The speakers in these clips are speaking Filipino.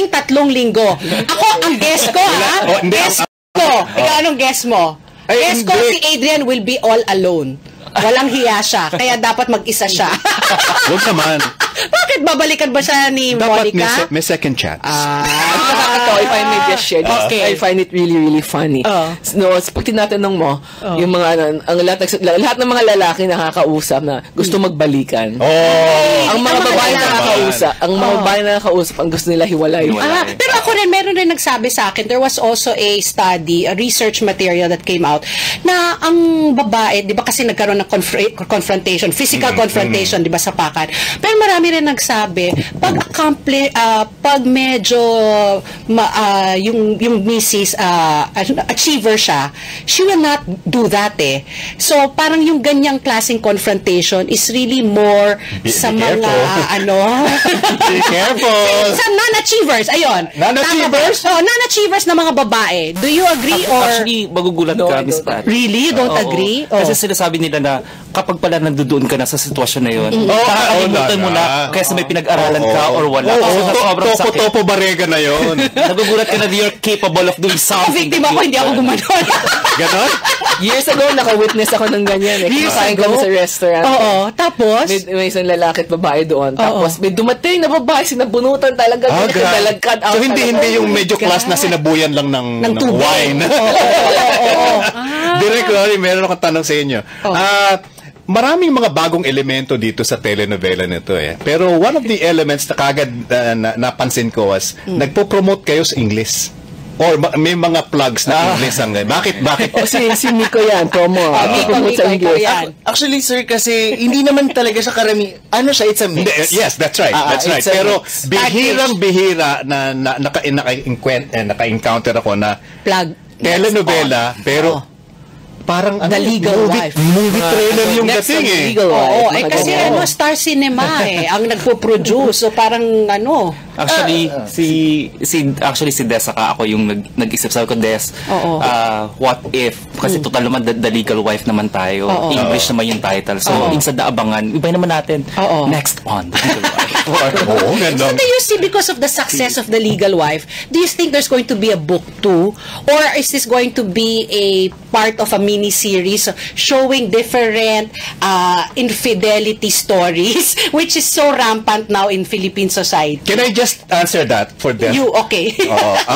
3 linggo. Ako, ang guess ko, ha? Guess ko. Ikaw, anong guess mo? Guess ko, si Adrian will be all alone. Walang hiya siya. Kaya dapat mag-isa siya. Huwag naman. Bakit babalikan ba siya ni Monica? May second chance. Nakakatawa, if I may just share this, I find it really, really funny. No, pag tinatanong mo, yung mga, lahat ng mga lalaki nakakausap na gusto magbalikan. Ang mga babae nakakausap, ang gusto nila hiwalay. Pero ako rin, meron rin nagsabi sa akin, there was also a study, a research material that came out, na ang babae, di ba kasi nagkaroon ng confrontation, physical confrontation, di ba, sa pakan. Pero marami rin nagsabi, pag medyo yung misis achiever siya, she will not do that eh. So parang yung ganyang klaseng confrontation is really more sa mga be careful. Sa non-achievers, ayun. Non-achievers? Non-achievers na mga babae. Do you agree or actually magugulat ka, Miss Pat. Really? You don't agree? Kasi sinasabi nila na kapag pala nandoon ka na sa sitwasyon na yun, kakalimutan mo na kaysa may pinag-aralan ka or wala. Sobrang sakit. Topo barega na yun. Nagugulat ka na you're capable of doing something. Victim ako, hindi ako gumanon. Ganon? Years ago, naka-witness ako ng ganyan. Kumakain kami sa restaurant. Tapos? May isang lalaki at babae doon. Tapos may dumating na babae, sinabunutan talaga. So hindi yung medyo class na sinabuyan lang ng wine. Direk, meron akong tanong sa inyo. Maraming mga bagong elemento dito sa telenovela nito eh. Pero one of the elements na kagad napansin ko was nagpo-promote kayo sa English. Or may mga plugs na English ang Bakit? Si Nico yan, promo. Promote sa English. Actually, sir, kasi hindi naman talaga siya karami. Ano siya, it's a mix. Yes, that's right. That's right. Pero bihirang-bihira na naka-encounter ako na plug telenovela, pero parang The Legal Wife. Movie trailer yung dating eh. Kasi Star Cinema ang nagpo-produce. So parang Actually, si Des saka ako yung nag-isip. Sabi ko, Des, what if? Kasi total naman The Legal Wife naman tayo. English naman yung title. So, instead na abangan, iba naman natin. Next on The Legal Wife. So do you see, because of the success of The Legal Wife, do you think there's going to be a book 2? Or is this going to be a part of a mini-series showing different infidelity stories, which is so rampant now in Philippine society? Can I just answer that for them? Okay.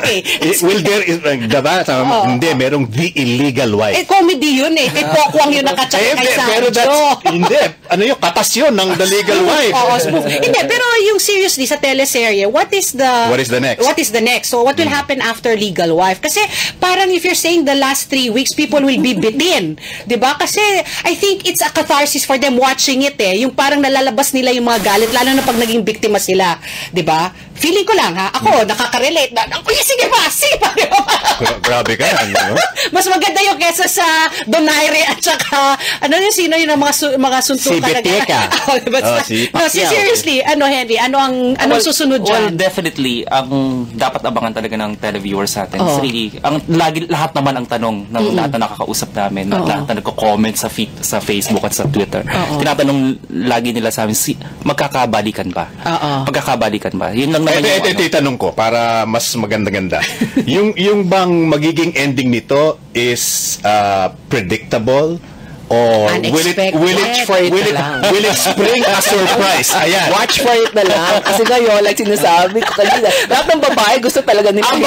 Okay. Will there diba? Hindi, merong The Illegal Wife. Comedy yun eh. Kay Pokwang yun nakachaka kay Sanjo. Pero hindi. Ano yung katas yun ng The Legal Wife? Hindi, pero yung seriously sa teleserye, what is the next? What is the next? So what will happen after Legal Wife? Kasi parang if you're saying the last 3 weeks, people will be bitin. Diba? Kasi I think it's a catharsis for them watching it eh. Yung parang nalalabas nila yung mga galit, lalo na pag naging biktima sila. Diba? Feeling ko lang ha, ako nakaka-relate na, sige pa. Grabe ka yan, no? Mas maganda yung kesa sa Donaire at saka, sino yung mga suntukan? Si Beteka. Seriously, Henry, anong susunod dyan? Well, definitely, ang dapat abangan talaga ng televiewers sa atin. Really, lahat naman ang tanong ng lahat na nakakausap namin, lahat na nagko-comment sa Facebook at sa Twitter. Tinatanong lagi nila sa amin, magkakabalikan ba? Magkakabalikan ba? Yun lang naman yung itanong ko para mas maganda-ganda. yung bang magiging ending nito is predictable or will it spring a surprise? Ayan. Watch for it na lang. Kasi ngayon, like sinasabi ko kanina, lahat ng babae gusto talaga nila. Ang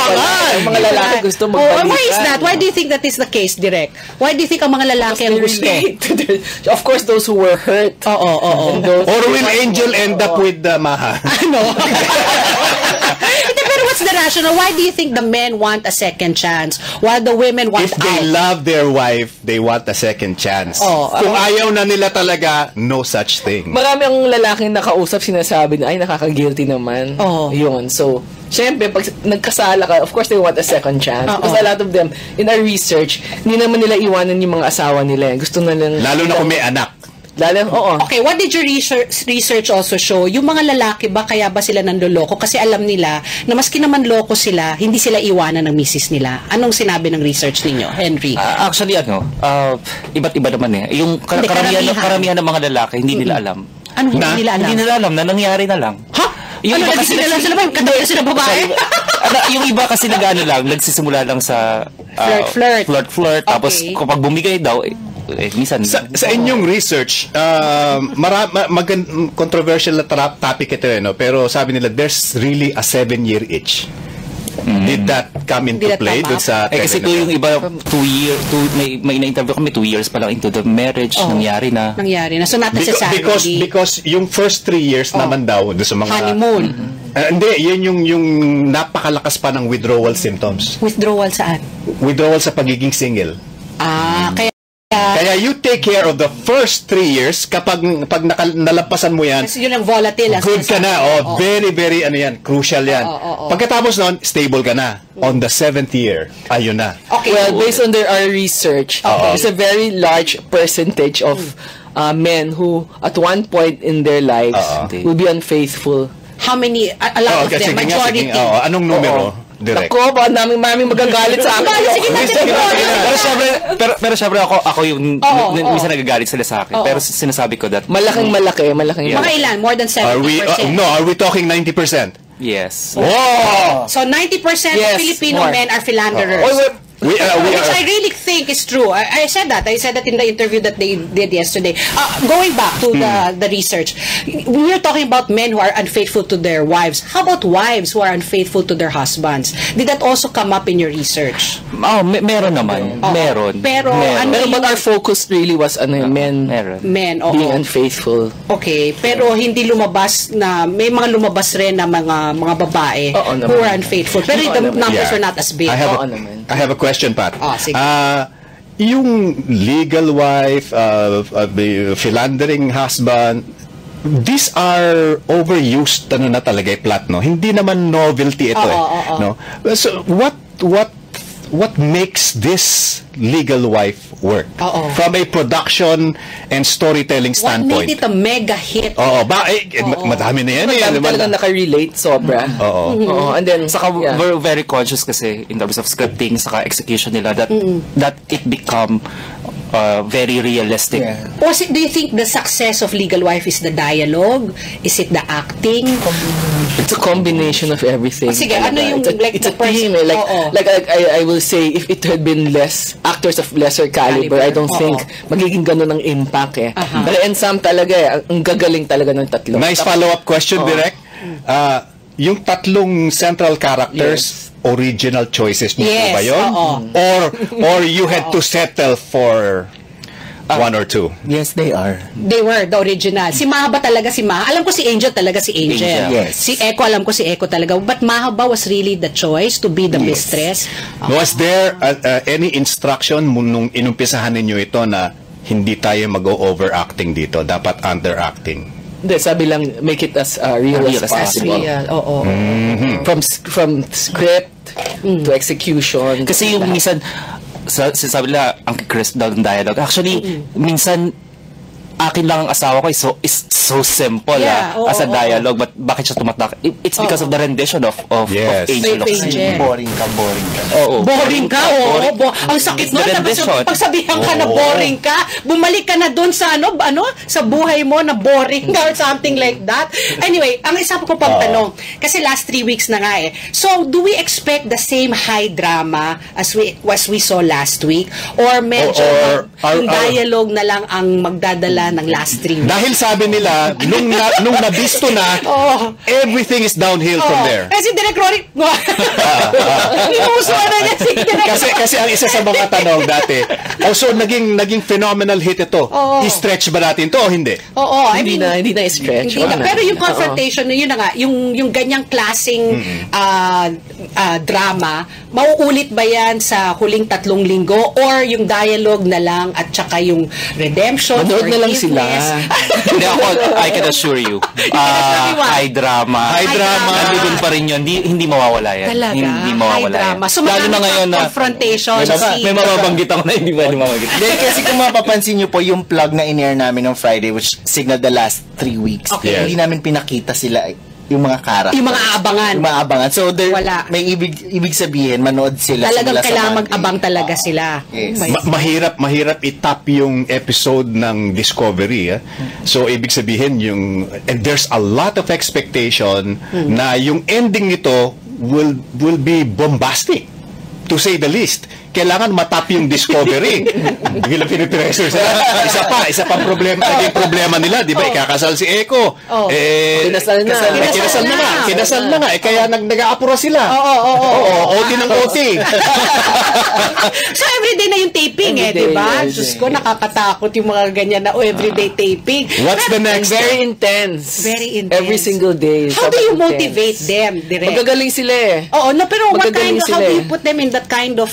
mga lalaki gusto magbalikan. Why is that? Why do you think that is the case, Direk? Why do you think ang mga lalaki ang gusto? Of course, those who were hurt. Or will Angel end up with Maha? Pero what's the rationale? Why do you think the men want a second chance while the women want If they love their wife, they want a second chance. Kung ayaw na nila talaga, no such thing. Marami ang lalaking nakausap, sinasabi na, ay, nakaka-guilty naman. Yun. So, syempre, pag nagkasala ka, of course, they want a second chance. Because a lot of them, in our research, hindi naman nila iwanan yung mga asawa nila. Gusto na lang... Lalo na kung may anak. Okay, what did your research also show? Yung mga lalaki ba, kaya ba sila nanloloko? Kasi alam nila na maski naman loko sila, hindi sila iwanan ng misis nila. Anong sinabi ng research ninyo, Henry? Actually, iba't iba naman eh. Yung karamihan ng mga lalaki, hindi nila alam. Ano hindi nila alam? Hindi nila alam na nangyari na lang. Yung iba kasi sila ba? Kadaya sila babae? Yung iba kasi lang, nagsisimula lang sa flirt. Tapos kapag bumigay daw, minsan sa inyong research, controversial na topic ito, no? Pero sabi nila there's really a 7-year itch. Did that come into play doon sa kasi yung iba 2 years, may na-interview kami 2 years pa lang into the marriage, nangyari na. So not necessarily. Because yung first 3 years naman daw doon sa mga honeymoon. Hindi, yun yung napakalakas pa ng withdrawal symptoms. Withdrawal saan? Withdrawal sa pagiging single. Kaya you take care of the first 3 years. Pag nalampasan mo yan, kasi yun ang volatile. Good ka na. Very, very, crucial yan. Pagkatapos nun, stable ka na. On the 7th year, ayun na. Okay. Well, based on our research, there's a very large percentage of men who, at one point in their lives, will be unfaithful. How many? A lot of them. Majority. Anong numero? Direct. Ako, baka maming magagalit sa akin. Pero syempre ako yung minsan nagagalit sila sa akin. Pero sinasabi ko that malaking. Mga ilan? More than 70%? Are we talking 90%? Yes. Wow! So 90% of Filipino men are philanderers. Which I really think is true. I said that in the interview that they did yesterday. Going back to the research, we were talking about men who are unfaithful to their wives. How about wives who are unfaithful to their husbands? Did that also come up in your research? Meron naman. Meron. Pero but our focus really was men being unfaithful. Okay, pero hindi lumabas na may mga lumabas rin na mga babae who are unfaithful. Pero the numbers are not as big. I have a question, Pat. Sige. Yung legal wife, philandering husband, these are overused na talaga Plat, no? Hindi naman novelty ito no? So what makes this legal wife work from a production and storytelling standpoint? What made it a mega hit? Madami na yan. Madami talaga naka-relate, sobra. And then, we're very conscious kasi in terms of scripting, saka execution nila, that it become very realistic. Or do you think the success of Legal Wife is the dialogue? Is it the acting? It's a combination of everything. Sige, ano yung it's a team. Like I will say, if it had been actors of lesser caliber, I don't think magiging ganun ang impact But and some talaga ang gagaling talaga ng tatlo. Nice follow-up question, Direk. Yung tatlong central characters, original choices niyo ba yun? Or you had to settle for one or two? Yes, they are. They were the original. Si Maha ba talaga si Maha? Alam ko si Angel talaga si Angel. Yes. Si Echo, alam ko si Echo talaga. But Maha ba was really the choice to be the mistress? Was there any instruction nung inumpisahan ninyo ito na hindi tayo mag-overacting dito? Dapat underacting? Hindi, sabi lang, make it as real as possible. From script to execution. Kasi yung minsan, sabi nila, ang Chris daw ng dialogue. Actually, minsan, akin lang ang asawa ko is so simple as a dialogue, but bakit siya tumatak? It's because of the rendition of Angel. Boring ka. Boring ka, ang sakit nun. Pagsabihan ka na boring ka, bumalik ka na dun sa sa buhay mo na boring ka or something like that. Anyway, ang isa ko pang tanong, kasi last 3 weeks na nga So, do we expect the same high drama as we saw last week? Or medyo yung dialogue na lang ang magdadala ng last 3 weeks? Dahil sabi nila, nung nabisto na, everything is downhill from there. Kasi Direk Rory, kasi ang isa sa mga tanong dati, so naging phenomenal hit ito. I-stretch ba natin to o hindi? Hindi na i-stretch. Pero yung confrontation, yun na nga, yung ganyang klaseng drama, mauulit ba yan sa huling 3 linggo or yung dialogue na lang at saka yung redemption? Manood na lang sila. Hindi ako, I can assure you. High drama. Nandun pa rin yun. Hindi mawawala yan. Talaga? Hindi mawawala yan. So, lalo na ngayon na confrontation. May mababanggit ako na hindi ba mababanggit. Kasi kung mapapansin nyo po, yung plug na in-air namin on Friday, which signaled the last 3 weeks, hindi namin pinakita sila yung mga characters. Yung mga aabangan. Yung mga aabangan. So, Wala. may ibig sabihin, manood sila. Talagang simula sa kailangan Monday. mag-abang talaga sila. Yes. Mahirap itap yung episode ng Discovery. So, ibig sabihin, and there's a lot of expectation na yung ending nito will be bombastic, to say the least. Kailangan matap yung Discovery. Bigla pinipressure sila. Isa pa problema. Yung problema nila, di ba? Ikakasal si Eko. Kinasal na. Kinasal na nga. Kaya nag-aapura sila. OT ng OT. So, everyday na yung taping di ba? Diyos ko, nakakatakot yung mga ganyan na everyday taping. What's the next? Very intense. Very intense. Every single day. How do you motivate them, direct? Magagaling sila pero how do you put them in that kind of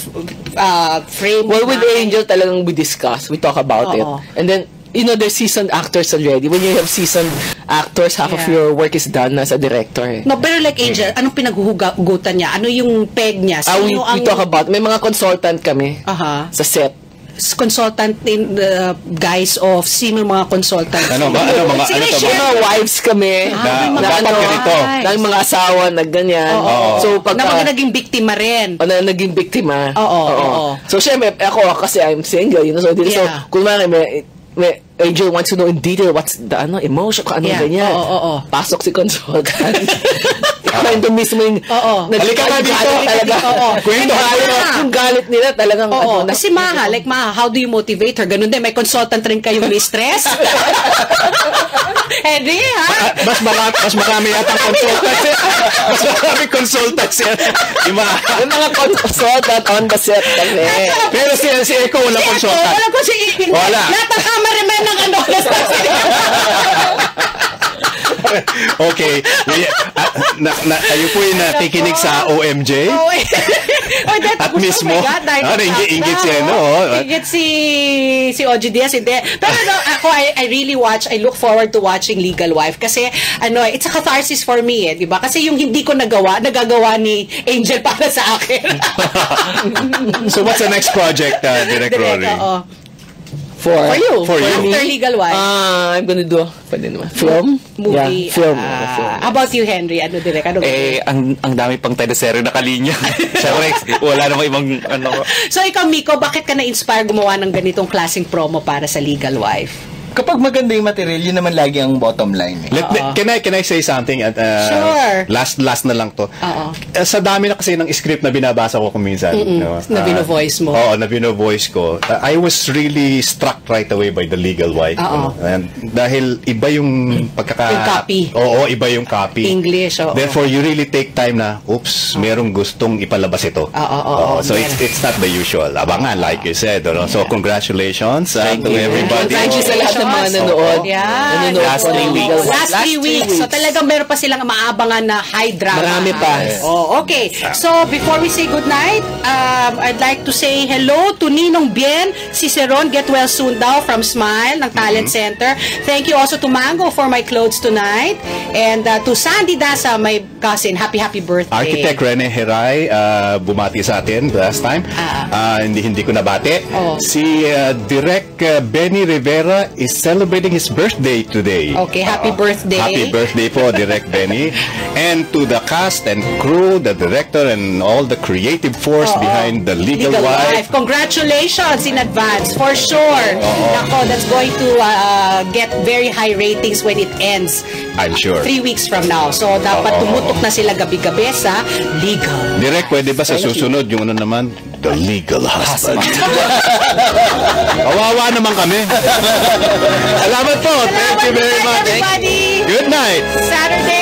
frame? Well, with Angel talagang we discuss, we talk about it. And then, there's seasoned actors already. When you have seasoned actors, half of your work is done as a director. No, pero like Angel, anong pinaghuhugutan niya? Ano yung peg niya? We talk about, may mga consultant kami sa set. Consultant in the guise of sino mga consultant? Mga wives kami dapat ganito ng mga asawa na ganyan. So pag na mga naging biktima rin. Na naging biktima. Oo. So syempre ako kasi I'm single, so kung may Angel wants to know in detail what's the emotion, kung ano ganyan. Pasok si consultant. Ikaw yung mismo yung halika nga dito talaga. Kwento yung galit nila talagang kasi Maha, how do you motivate her? Ganun din, may consultant rin kayong mistress? Henry, ha? Mas marami yata consultants. Mas marami consultants. Yung mga consultant on the set kami. Pero si Eko walang consultant. Wala ko si Ipin. Wala. Lahat ng cameraman ng Okay. Kayo po yung nakikinig sa OMJ? At mismo? Ingit si OG Diaz. Pero ako, I really I look forward to watching Legal Wife kasi, it's a catharsis for me, di ba? Kasi yung hindi ko nagagawa ni Angel para sa akin. So what's the next project, Direct Rory? For you. After Legal Wife. I'm gonna do film? Movie. Yeah, film. How about you, Henry? Direct? Ang dami pang teleserye na kalinya. Siyempre, wala namang ibang So, ikaw, Miko, bakit ka na-inspire gumawa ng ganitong klaseng promo para sa Legal Wife? Kapag maganda yung material, yun naman lagi ang bottom line. Can I say something? Sure. Last na lang to. Sa dami na kasi ng script na binabasa ko kung minsan. Na bino-voice mo. Oo, na bino-voice ko. I was really struck right away by the Legal Wife. And dahil iba yung yung copy. Oo, iba yung copy. English. Therefore, you really take time na, merong gustong ipalabas ito. So it's not the usual. Abangan, like you said. So congratulations to everybody. Thank you sa lahat ng mga nanood. Last 3 weeks. Last 3 weeks. So talagang meron pa silang maabangan na high drama. Marami pa. Okay. So before we say goodnight, I'd like to say hello to Ninong Bien, Ciceron, get well soon daw from Smile ng Talent Center. Thank you also to Mango for my clothes tonight. And to Sandy Dasa, my cousin, happy birthday. Architect Rene Heray, bumati sa atin last time. Hindi ko nabati. Si Direk Benny Rivera is celebrating his birthday today. Okay, happy birthday. Happy birthday po, Direk Benny. And to the cast and crew, the director, and all the creative force behind the Legal Wife. Congratulations in advance, for sure. Nako, that's going to get very high ratings when it ends. I'm sure. 3 weeks from now. So, dapat tumutok na sila gabi-gabi sa Legal. Direk, pwede ba sa susunod yung naman? The Legal Husband. Kawawa naman kami. Salamat po. Thank you very much. Everybody. Good night. Saturday.